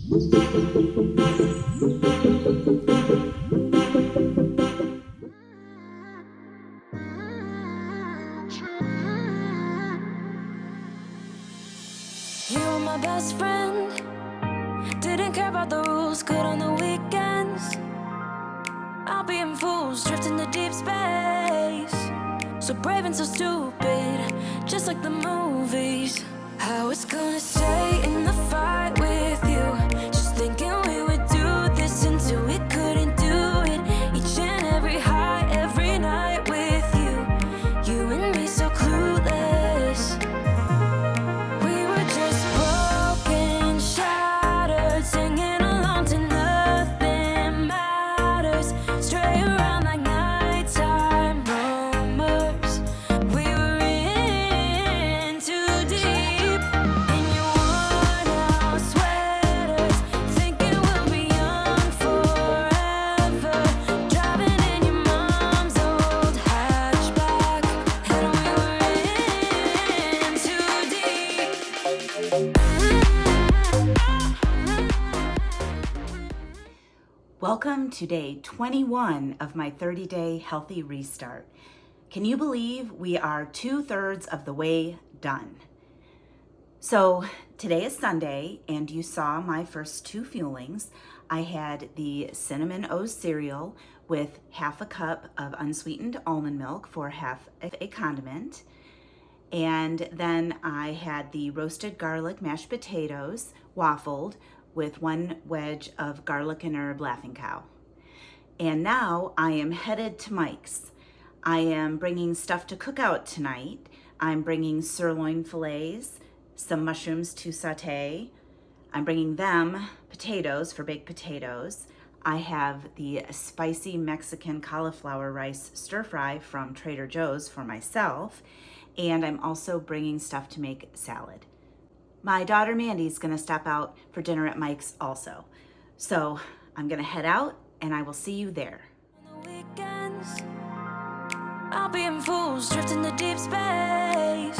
You were my best friend, didn't care about the rules, good on the weekends. I'll be in fools, drifting to deep space. So brave and so stupid, just like the movies. I was gonna stay in the fight with you, just thinking we would do this until we couldn't do it. Each and every high, every night with you, you and me so clueless. We were just broken, shattered, singing along to nothing matters. Stray around like nighttime rumors. We were in too deep. In your worn-out sweaters, thinking we'll be young forever. Driving in your mom's old hatchback, and we were in too deep. Welcome to day 21 of my 30-day healthy restart. Can you believe we are 2/3 of the way done? So today is Sunday, and you saw my first two fuelings. I had the Cinnamon O's cereal with half a cup of unsweetened almond milk for half of a condiment. And then I had the roasted garlic mashed potatoes waffled with one wedge of garlic and herb Laughing Cow. And now I am headed to Mike's. I am bringing stuff to cook out tonight. I'm bringing sirloin fillets, some mushrooms to saute. I'm bringing them potatoes for baked potatoes. I have the spicy Mexican cauliflower rice stir fry from Trader Joe's for myself. And I'm also bringing stuff to make salad. My daughter Mandy's gonna stop out for dinner at Mike's also. So I'm gonna head out and I will see you there. On the weekends, I'll be in fools, drifting to deep space.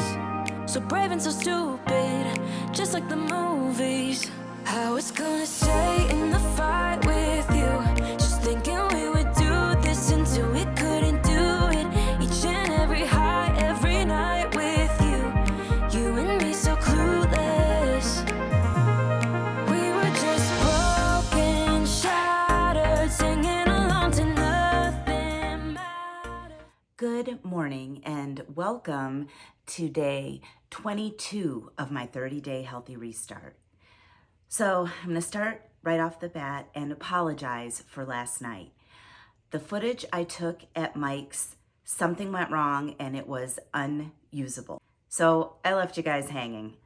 So brave and so stupid, just like the movies. I was gonna stay in the fight with you, just thinking we would do this until we couldn't do it. Each and every high, every night with you, you and me so clueless. We were just broken, shattered, singing along to nothing matters. Good morning and welcome to day 22 of my 30-day healthy restart. So I'm gonna start right off the bat and apologize for last night. The footage I took at Mike's, something went wrong and it was unusable. So I left you guys hanging,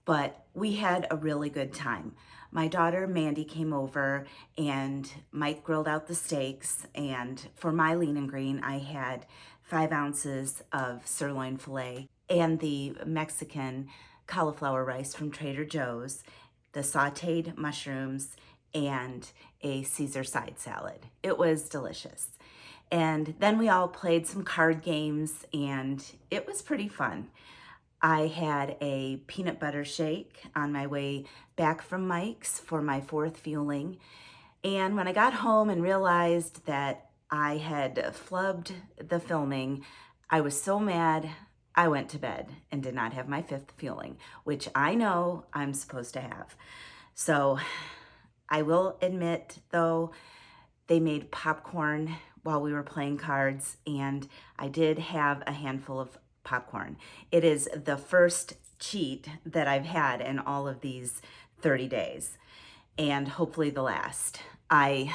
but we had a really good time. My daughter Mandy came over and Mike grilled out the steaks, and for my lean and green, I had 5 ounces of sirloin filet and the Mexican cauliflower rice from Trader Joe's, the sauteed mushrooms, and a Caesar side salad. It was delicious. And then we all played some card games and it was pretty fun. I had a peanut butter shake on my way back from Mike's for my 4th fueling. And when I got home and realized that I had flubbed the filming, I was so mad, I went to bed and did not have my 5th fueling, which I know I'm supposed to have. So I will admit though, they made popcorn while we were playing cards and I did have a handful of popcorn. It is the first cheat that I've had in all of these 30 days and hopefully the last. I'm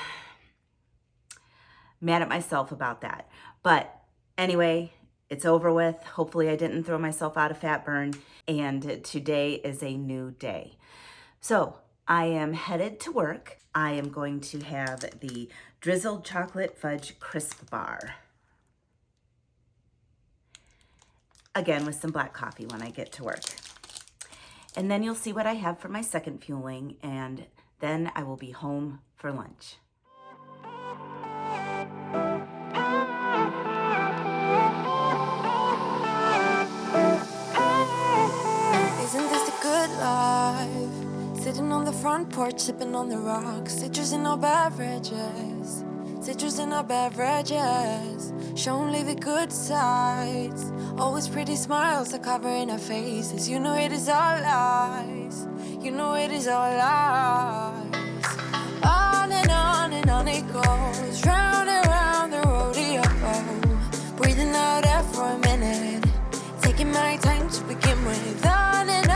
mad at myself about that. But anyway, it's over with. Hopefully I didn't throw myself out of fat burn, and today is a new day. So I am headed to work. I am going to have the drizzled chocolate fudge crisp bar. Again, with some black coffee when I get to work. And then you'll see what I have for my second fueling, and then I will be home for lunch. Isn't this the good life? Sitting on the front porch, sipping on the rocks. Citrus in our beverages. Citrus in our beverages. Show only the good sides. Always pretty smiles are covering our faces. You know it is all lies. You know it is all lies. On and on it goes. Round and round the rodeo. Breathing out air for a minute. Taking my time to begin with. On and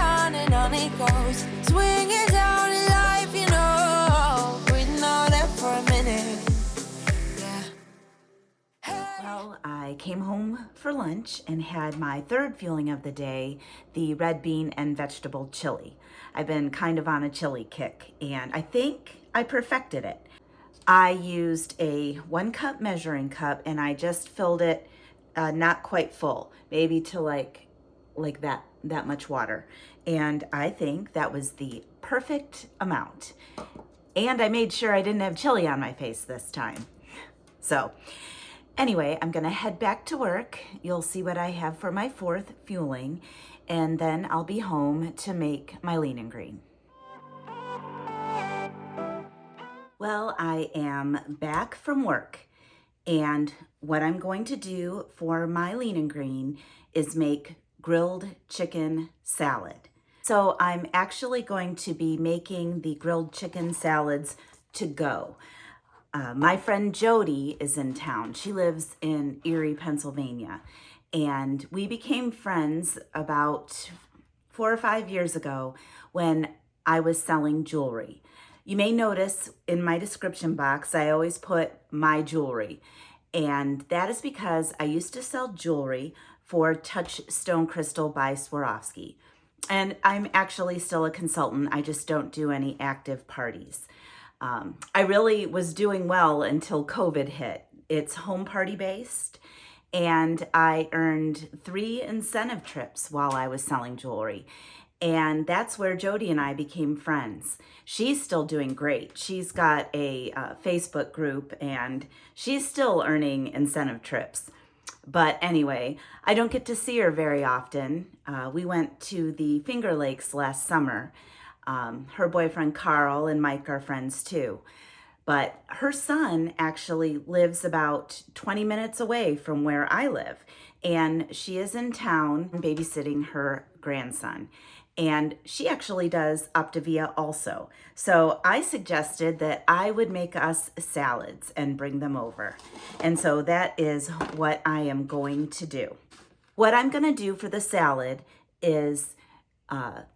on it goes. Swinging down in life, you know. Breathing out air for a minute. Well, I came home for lunch and had my third fueling of the day, the red bean and vegetable chili. I've been kind of on a chili kick, and I think I perfected it. I used a 1 cup measuring cup, and I just filled it not quite full, maybe to like that much water. And I think that was the perfect amount. And I made sure I didn't have chili on my face this time. So anyway, I'm gonna head back to work. You'll see what I have for my 4th fueling, and then I'll be home to make my lean and green. Well, I am back from work, and what I'm going to do for my lean and green is make grilled chicken salad. So I'm actually going to be making the grilled chicken salads to go. My friend Jody is in town. She lives in Erie, Pennsylvania, and we became friends about 4 or 5 years ago when I was selling jewelry. You may notice in my description box, I always put my jewelry, and that is because I used to sell jewelry for Touchstone Crystal by Swarovski, and I'm actually still a consultant. I just don't do any active parties. I really was doing well until COVID hit. It's home party based, and I earned 3 incentive trips while I was selling jewelry. And that's where Jody and I became friends. She's still doing great. She's got a Facebook group, and she's still earning incentive trips. But anyway, I don't get to see her very often. We went to the Finger Lakes last summer. Her boyfriend Carl and Mike are friends too. But her son actually lives about 20 minutes away from where I live. And she is in town babysitting her grandson. And she actually does Optavia also. So I suggested that I would make us salads and bring them over. And so that is what I am going to do. What I'm going to do for the salad is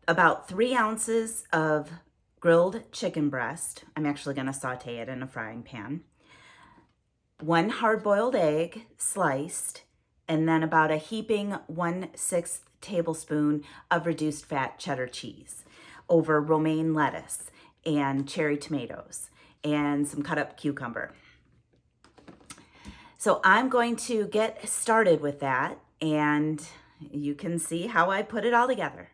about 3 ounces of grilled chicken breast. I'm actually going to saute it in a frying pan. 1 hard-boiled egg sliced, and then about a heaping 1/6 tablespoon of reduced fat cheddar cheese over romaine lettuce and cherry tomatoes and some cut up cucumber. So I'm going to get started with that, and you can see how I put it all together.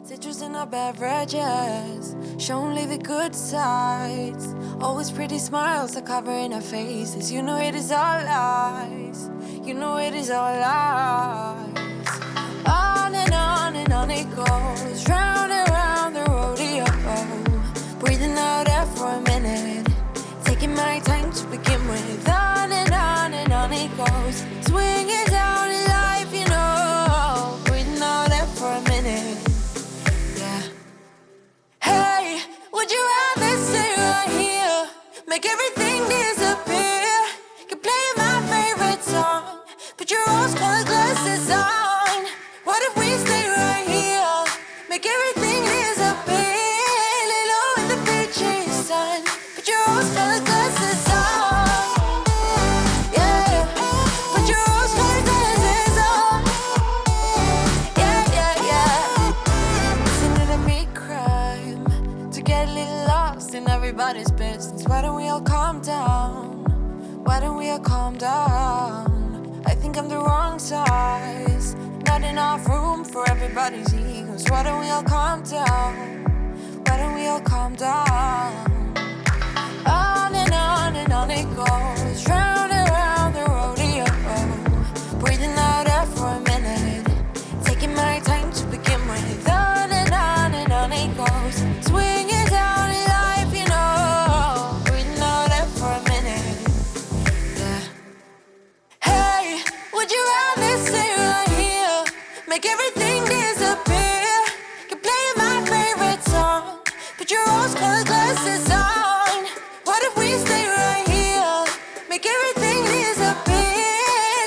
Citrus in our beverages, show only the good sides. Always pretty smiles are covering our faces. You know it is all lies. You know it is all lies. On and on it goes. Round and round the rodeo. Breathing out air for a minute. Taking my time to begin with. On and on it goes. Swinging down in life, you know. Breathing out air for a minute. Hey, would you rather stay right here? Make everything disappear. Keep playing my favorite song. Put your rose-colored glasses on. What if we stay right here? Make everything disappear. Lay low in the beaching sun. Put your rose-colored glasses on. Yeah, put your rose-colored glasses on. Yeah. Isn't it a me crime to get a little lost in everybody's business? Why don't we all calm down? Why don't we all calm down? I think I'm the wrong size. Not enough room for everybody's egos. Why don't we all calm down? Why don't we all calm down? On and on it goes. Round and round the rodeo. Breathing out air for a minute. Taking my time to begin with. On and on it goes. Swinging down. make everything disappear. Keep playing my favorite song, put your rose-colored glasses on. What if we stay right here, make everything disappear?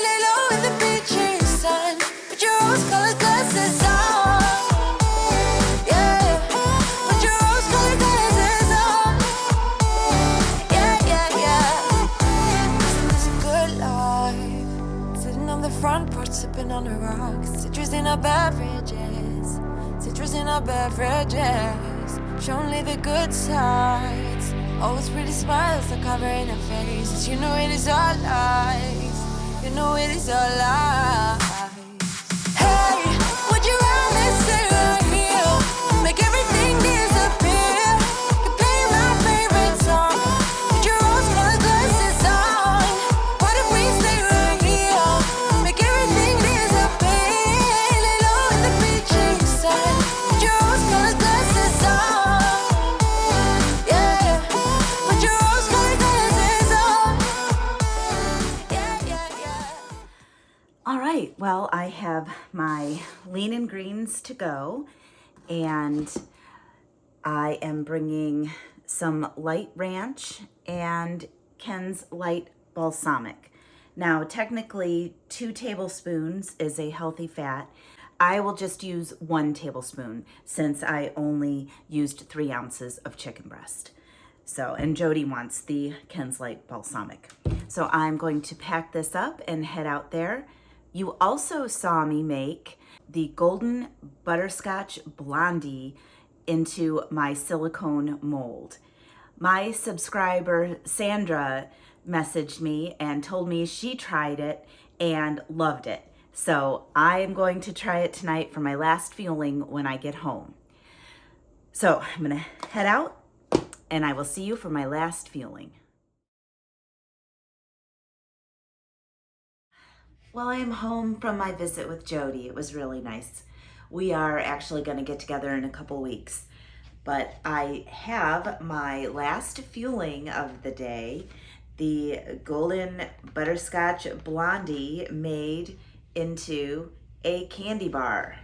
Lay low in the beachy sun, put your rose-colored glasses on. Yeah, put your rose-colored glasses on. Yeah. It's a good life, sitting on the front porch, sipping on the rocks. Citrus in our beverages, citrus in our beverages. Show only the good sides. Always pretty smiles are covering her faces. You know it is all lies. You know it is all lies. Hey, would you rather stay right here? Make everything disappear. Keep playing my favorite song. Put your rose-colored glasses on. What if we stay right here? Make everything disappear. Lay low in the beachy sun. Put your rose-colored glasses on. Yeah, put your rose-colored glasses on. Yeah. All right, well, I have my lean and greens to go, and I am bringing some light ranch and Ken's light balsamic. Now, technically, 2 tablespoons is a healthy fat. I will just use 1 tablespoon since I only used 3 ounces of chicken breast. So, and Jody wants the Ken's light balsamic. So I'm going to pack this up and head out there. You also saw me make the golden butterscotch blondie into my silicone mold. My subscriber Sandra messaged me and told me she tried it and loved it. So I am going to try it tonight for my last fueling when I get home. So I'm gonna head out and I will see you for my last fueling. Well, I am home from my visit with Jody. It was really nice. We are actually going to get together in a couple weeks. But I have my last fueling of the day, the golden butterscotch blondie made into a candy bar.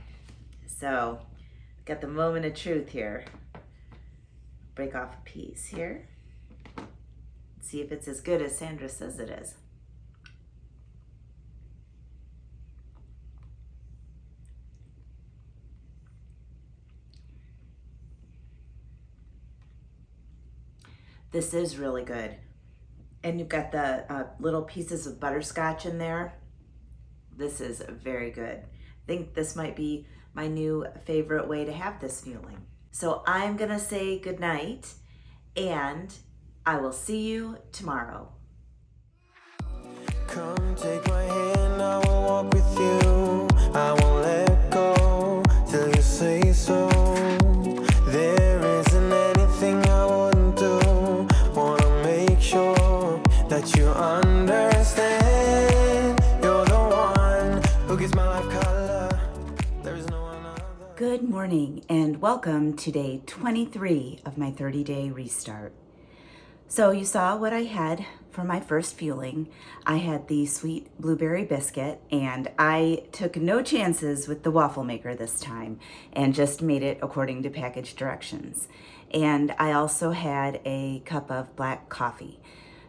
So, got the moment of truth here. Break off a piece here. See if it's as good as Sandra says it is. This is really good. And you've got the little pieces of butterscotch in there. This is very good. I think this might be my new favorite way to have this fueling. So I'm gonna say goodnight and I will see you tomorrow. Come take my hand, I will walk with you. I won't let go till you say so. There isn't anything I wouldn't do. Wanna make sure that you understand. You're the one who gives my life color. There is no one other. Good morning and welcome to day 23 of my 30-day restart. So you saw what I had for my first fueling. I had the sweet blueberry biscuit and I took no chances with the waffle maker this time and just made it according to package directions. And I also had a cup of black coffee.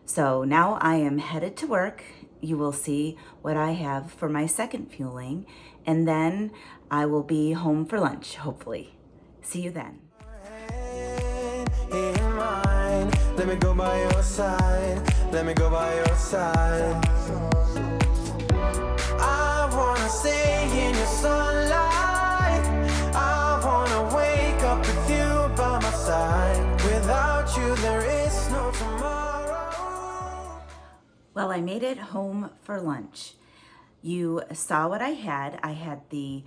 So now I am headed to work. You will see what I have for my second fueling and then I will be home for lunch, hopefully. See you then. In mine, let me go by your side. Let me go by your side. I wanna stay in your sunlight. I wanna wake up with you by my side. Without you, there is no tomorrow. Well, I made it home for lunch. You saw what I had. I had the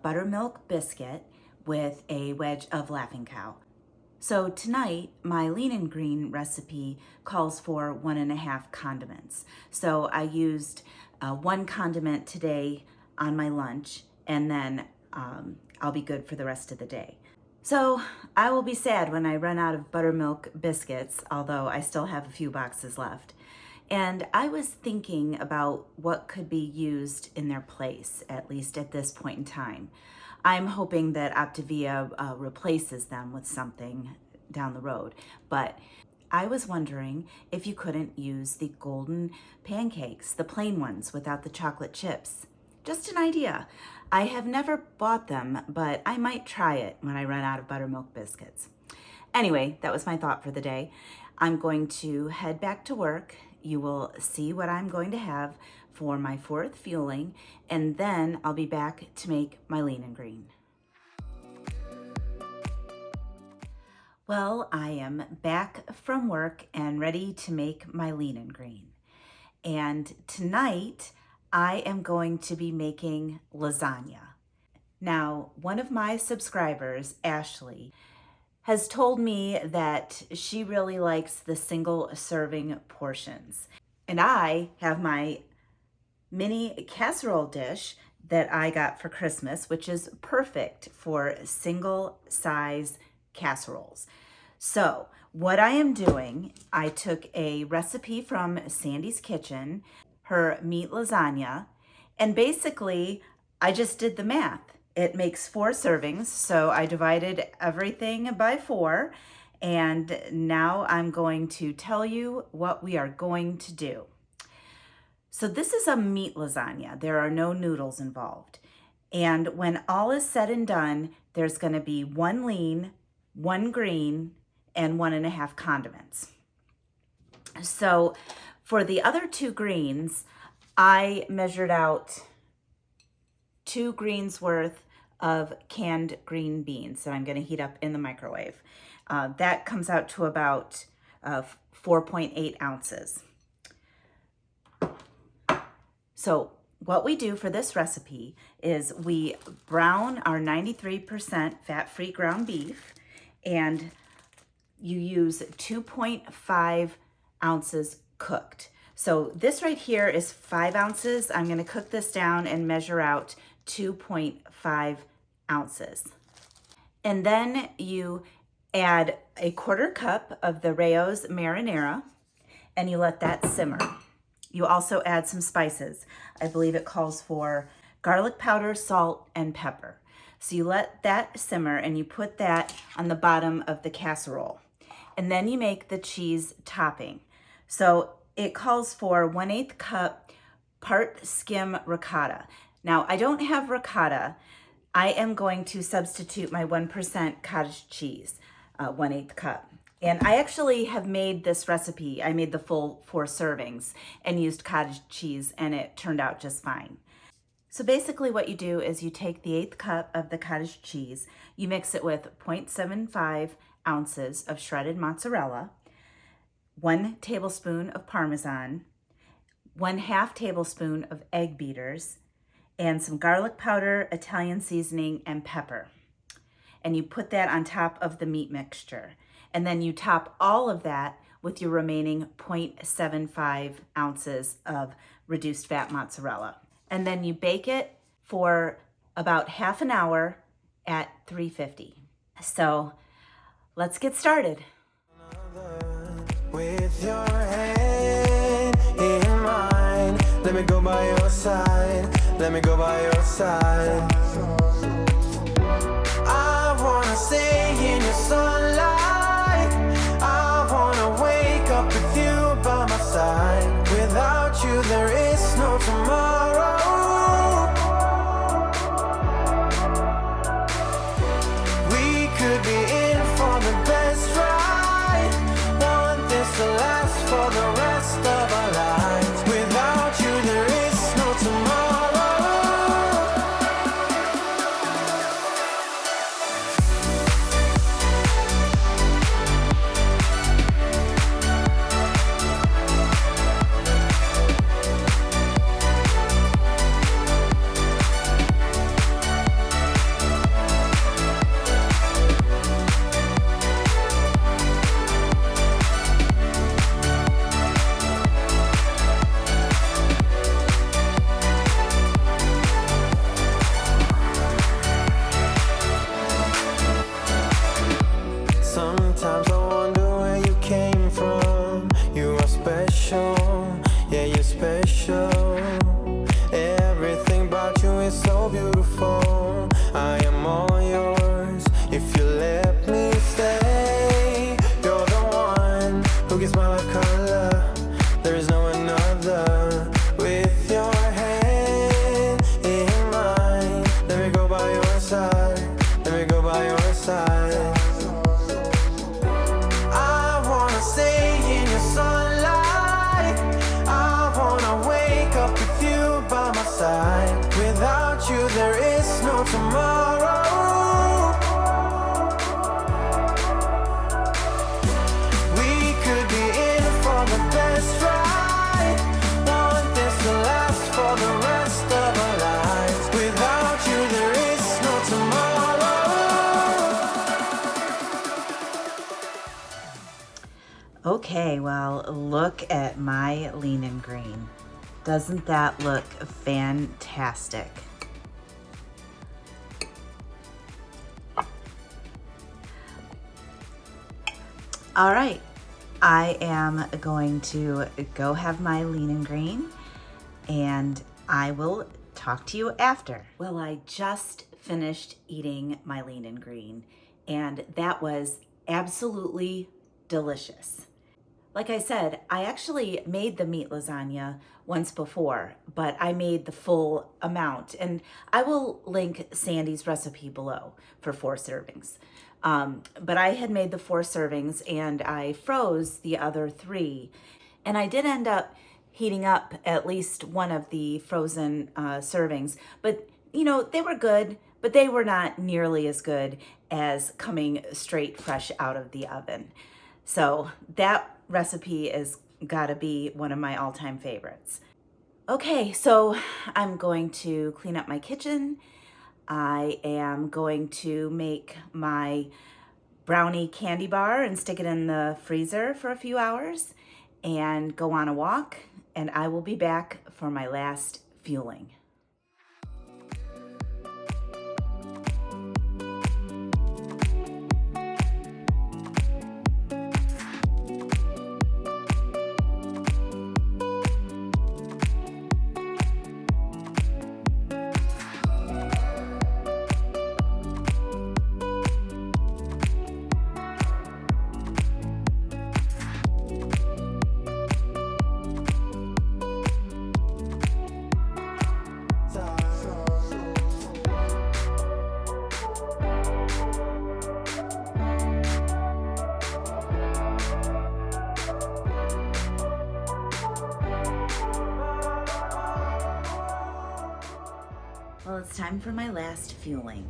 buttermilk biscuit with a wedge of Laughing Cow. So tonight, my lean and green recipe calls for 1.5 condiments. So I used 1 condiment today on my lunch, and then I'll be good for the rest of the day. So I will be sad when I run out of buttermilk biscuits, although I still have a few boxes left. And I was thinking about what could be used in their place, at least at this point in time. I'm hoping that Optavia replaces them with something down the road. But I was wondering if you couldn't use the golden pancakes, the plain ones without the chocolate chips. Just an idea. I have never bought them, but I might try it when I run out of buttermilk biscuits. Anyway, that was my thought for the day. I'm going to head back to work. You will see what I'm going to have for my fourth fueling, and then I'll be back to make my lean and green. Well, I am back from work and ready to make my lean and green. And tonight, I am going to be making lasagna. Now, one of my subscribers, Ashley, has told me that she really likes the single serving portions. And I have my mini casserole dish that I got for Christmas, which is perfect for single size casseroles. So what I am doing, I took a recipe from Sandy's Kitchen, her meat lasagna, and basically I just did the math. It makes 4 servings, so I divided everything by 4, and now I'm going to tell you what we are going to do. So this is a meat lasagna. There are no noodles involved. And when all is said and done, there's going to be 1 lean, 1 green, and 1.5 condiments. So for the other 2 greens, I measured out 2 greens worth of canned green beans that I'm going to heat up in the microwave. That comes out to about 4.8 ounces. So what we do for this recipe is we brown our 93% fat-free ground beef, and you use 2.5 ounces cooked. So this right here is 5 ounces. I'm going to cook this down and measure out 2.5 ounces. And then you add a 1/4 cup of the Rayo's marinara, and you let that simmer. You also add some spices. I believe it calls for garlic powder, salt, and pepper. So you let that simmer and you put that on the bottom of the casserole. And then you make the cheese topping. So it calls for 1/8 cup part skim ricotta. Now, I don't have ricotta. I am going to substitute my 1% cottage cheese, 1/8 cup. And I actually have made this recipe. I made the full 4 servings and used cottage cheese, and it turned out just fine. So basically what you do is you take the 1/8 cup of the cottage cheese, you mix it with 0.75 ounces of shredded mozzarella, 1 tablespoon of Parmesan, 1/2 tablespoon of egg beaters, and some garlic powder, Italian seasoning, and pepper. And you put that on top of the meat mixture. And then you top all of that with your remaining 0.75 ounces of reduced fat mozzarella. And then you bake it for about half an hour at 350. So let's get started. With your hand in mine, let me go by your side, let me go by your side. I wanna stay in your sunlight, I wanna wake up with you by my side. Without you there is no tomorrow. We could be in for the best ride, want this to last for the rest of our lives. Without you there is no tomorrow. Sometimes I wonder where you came from. You are special, Okay, well, look at my lean and green. Doesn't that look fantastic? All right, I am going to go have my lean and green, and I will talk to you after. Well, I just finished eating my lean and green, and that was absolutely delicious. Like I said, I actually made the meat lasagna once before, but I made the full amount. And I will link Sandy's recipe below for 4 servings. But I had made the 4 servings and I froze the other 3. And I did end up heating up at least one of the frozen servings. But, you know, they were good, but they were not nearly as good as coming straight fresh out of the oven. So that recipe is gotta be one of my all-time favorites. Okay, so I'm going to clean up my kitchen. I am going to make my brownie candy bar and stick it in the freezer for a few hours and go on a walk, and I will be back for my last fueling. Well, it's time for my last fueling,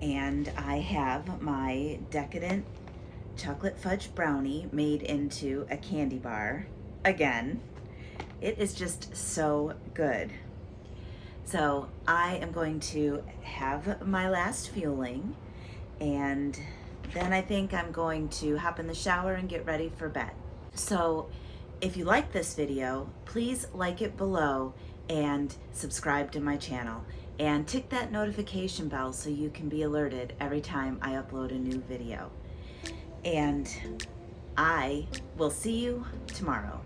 and I have my Decadent chocolate fudge brownie made into a candy bar again. It is just so good. So I am going to have my last fueling, and then I think I'm going to hop in the shower and get ready for bed. So if you like this video, please like it below and subscribe to my channel. And tick that notification bell so you can be alerted every time I upload a new video. And I will see you tomorrow.